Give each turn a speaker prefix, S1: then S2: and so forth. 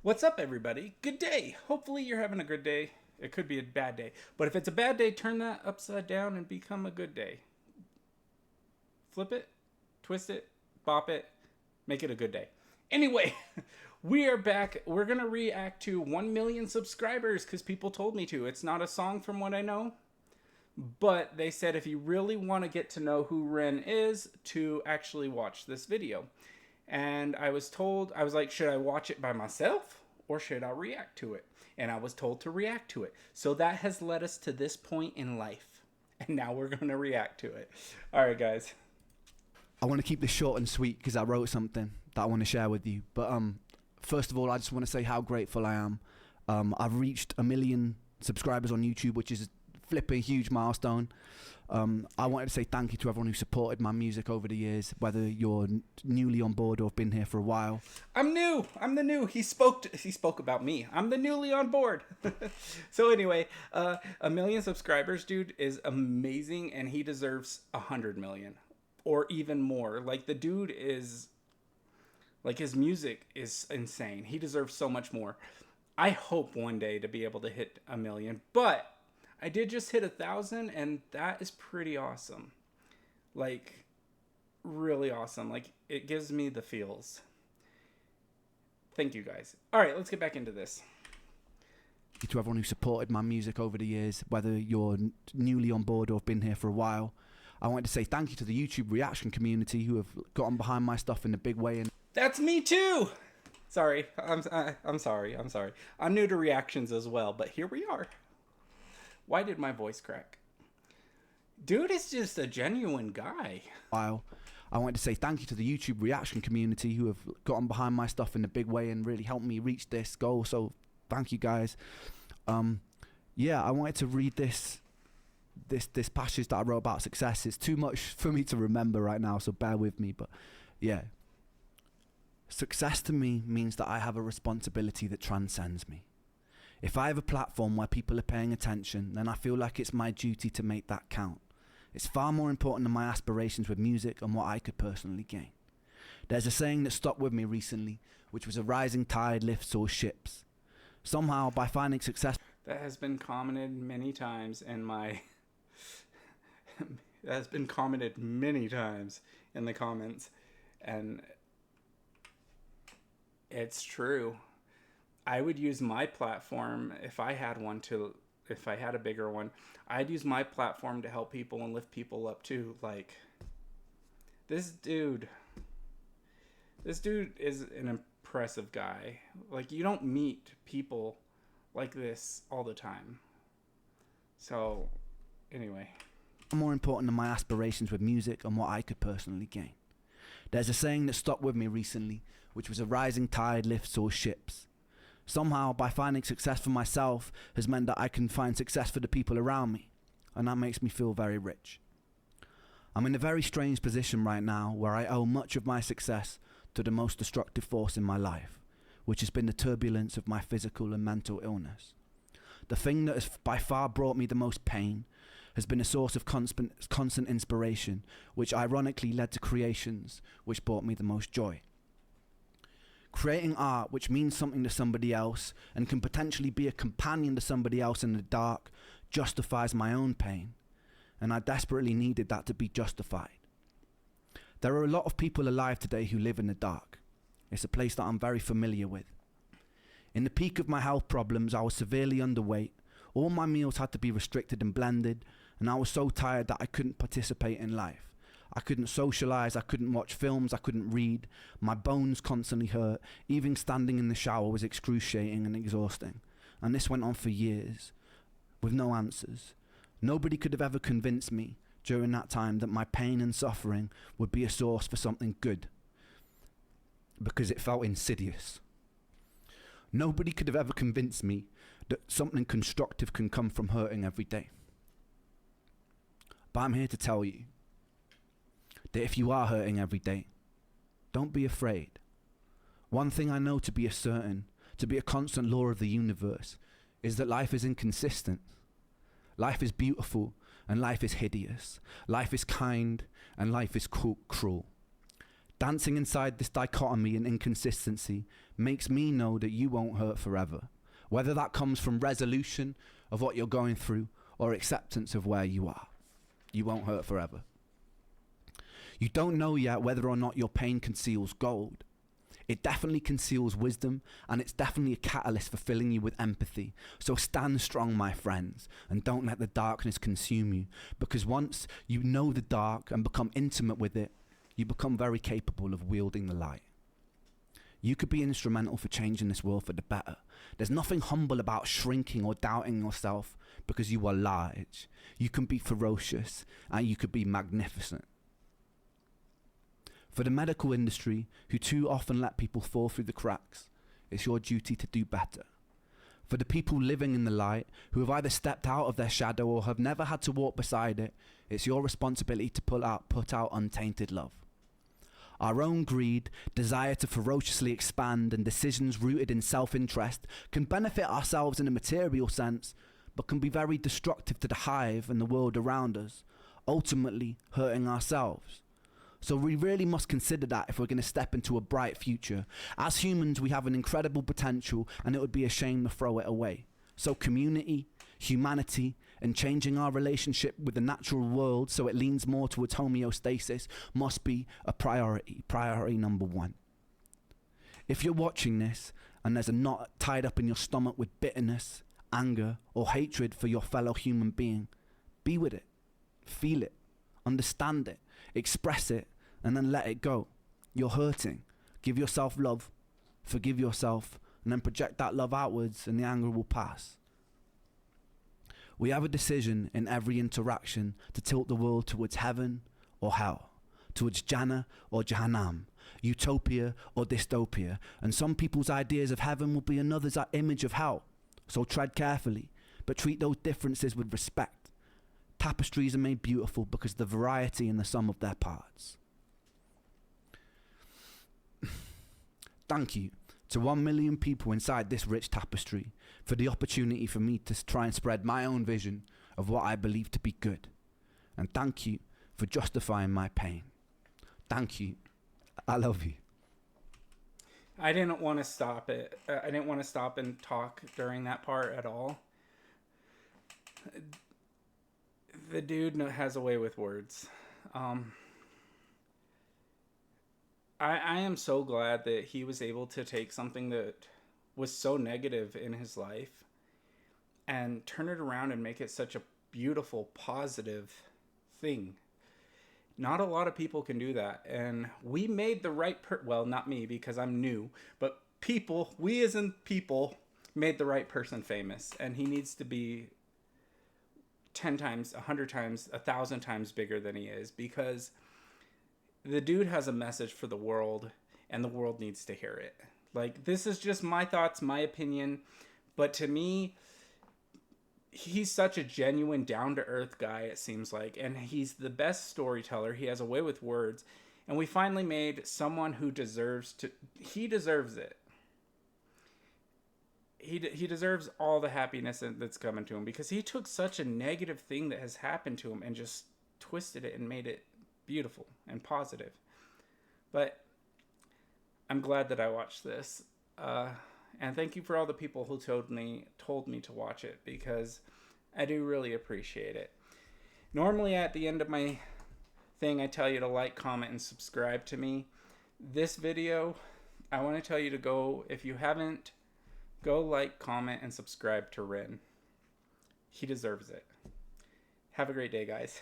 S1: What's up, everybody? Good day. Hopefully, you're having a good day. It could be a bad day. But if it's a bad day, turn that upside down and become a good day. Flip it, twist it, bop it, make it a good day. Anyway, we are back. We're going to react to 1 million subscribers because people told me to. It's not a song from what I know. But they said if you really want to get to know who Ren is, to actually watch this video. And I was told, I was like, should I watch it by myself or should I react to it? And I was told to react to it. So that has led us to this point in life. And now we're going to react to it. All right, guys.
S2: I want to keep this short and sweet because I wrote something that I want to share with you. But first of all, I just want to say how grateful I am. I've reached 1 million subscribers on YouTube, which is a flipping huge milestone. I wanted to say thank you to everyone who supported my music over the years, whether you're newly on board or have been here for a while.
S1: I'm new. I'm the new. He spoke about me. I'm the newly on board. So anyway, 1 million subscribers, dude, is amazing, and he deserves 100 million or even more. Like, the dude is, like, his music is insane. He deserves so much more. I hope one day to be able to hit 1 million, but I did just hit 1,000, and that is pretty awesome. Like, really awesome. Like, it gives me the feels. Thank you, guys. All right, let's get back into this.
S2: To everyone who supported my music over the years, whether you're newly on board or have been here for a while, I wanted to say thank you to the YouTube reaction community who have gotten behind my stuff in a big way. And
S1: that's me too. Sorry, I'm sorry. I'm new to reactions as well, but here we are. Why did my voice crack? Dude is just a genuine guy.
S2: While I wanted to say thank you to the YouTube reaction community who have gotten behind my stuff in a big way and really helped me reach this goal. So thank you, guys. Yeah, I wanted to read this passage that I wrote about success. It's too much for me to remember right now, so bear with me. But yeah, success to me means that I have a responsibility that transcends me. If I have a platform where people are paying attention, then I feel like it's my duty to make that count. It's far more important than my aspirations with music and what I could personally gain. There's a saying that stuck with me recently, which was a rising tide lifts all ships. Somehow, by finding success...
S1: That has been commented many times in my... that has been commented many times in the comments. And it's true. I would use my platform if I had one if I had a bigger one, I'd use my platform to help people and lift people up too. Like, this dude is an impressive guy. Like, you don't meet people like this all the time. So, anyway.
S2: More important than my aspirations with music and what I could personally gain. There's a saying that stuck with me recently, which was a rising tide lifts all ships. Somehow, by finding success for myself has meant that I can find success for the people around me, and that makes me feel very rich. I'm in a very strange position right now where I owe much of my success to the most destructive force in my life, which has been the turbulence of my physical and mental illness. The thing that has by far brought me the most pain has been a source of constant inspiration, which ironically led to creations which brought me the most joy. Creating art which means something to somebody else and can potentially be a companion to somebody else in the dark justifies my own pain, and I desperately needed that to be justified. There are a lot of people alive today who live in the dark. It's a place that I'm very familiar with. In the peak of my health problems, I was severely underweight. All my meals had to be restricted and blended, and I was so tired that I couldn't participate in life. I couldn't socialize, I couldn't watch films, I couldn't read. My bones constantly hurt. Even standing in the shower was excruciating and exhausting. And this went on for years, with no answers. Nobody could have ever convinced me during that time that my pain and suffering would be a source for something good, because it felt insidious. Nobody could have ever convinced me that something constructive can come from hurting every day. But I'm here to tell you that if you are hurting every day, don't be afraid. One thing I know to be a certain, to be a constant law of the universe, is that life is inconsistent. Life is beautiful and life is hideous. Life is kind and life is cruel. Dancing inside this dichotomy and inconsistency makes me know that you won't hurt forever, whether that comes from resolution of what you're going through or acceptance of where you are. You won't hurt forever. You don't know yet whether or not your pain conceals gold. It definitely conceals wisdom, and it's definitely a catalyst for filling you with empathy. So stand strong, my friends, and don't let the darkness consume you, because once you know the dark and become intimate with it, you become very capable of wielding the light. You could be instrumental for changing this world for the better. There's nothing humble about shrinking or doubting yourself because you are large. You can be ferocious, and you could be magnificent. For the medical industry, who too often let people fall through the cracks, it's your duty to do better. For the people living in the light, who have either stepped out of their shadow or have never had to walk beside it, it's your responsibility to put out untainted love. Our own greed, desire to ferociously expand, and decisions rooted in self-interest can benefit ourselves in a material sense, but can be very destructive to the hive and the world around us, ultimately hurting ourselves. So we really must consider that if we're going to step into a bright future. As humans, we have an incredible potential, and it would be a shame to throw it away. So community, humanity, and changing our relationship with the natural world so it leans more towards homeostasis must be a priority. Priority number one. If you're watching this and there's a knot tied up in your stomach with bitterness, anger, or hatred for your fellow human being, be with it. Feel it. Understand it. Express it. And then let it go. You're hurting. Give yourself love. Forgive yourself. And then project that love outwards, and the anger will pass. We have a decision in every interaction to tilt the world towards heaven or hell, towards Jannah or Jahannam, utopia or dystopia. And some people's ideas of heaven will be another's image of hell. So tread carefully, but treat those differences with respect. Tapestries are made beautiful because of the variety in the sum of their parts. Thank you to 1 million people inside this rich tapestry for the opportunity for me to try and spread my own vision of what I believe to be good. And thank you for justifying my pain. Thank you. I love you.
S1: I didn't want to stop it. I didn't want to stop and talk during that part at all. The dude has a way with words. I am so glad that he was able to take something that was so negative in his life and turn it around and make it such a beautiful, positive thing. Not a lot of people can do that. And we made the right well, not me because I'm new, but we as in people made the right person famous. And he needs to be 10 times, 100 times, 1,000 times bigger than he is, because the dude has a message for the world and the world needs to hear it. Like, this is just my thoughts, my opinion, but to me, he's such a genuine, down-to-earth guy, it seems like, and he's the best storyteller. He has a way with words, and we finally made someone who he deserves it. He deserves all the happiness that's coming to him, because he took such a negative thing that has happened to him and just twisted it and made it beautiful and positive. But I'm glad that I watched this. And thank you for all the people who told me to watch it, because I do really appreciate it. Normally at the end of my thing, I tell you to like, comment, and subscribe to me. This video, I want to tell you to go, if you haven't, go like, comment, and subscribe to Rin. He deserves it. Have a great day, guys.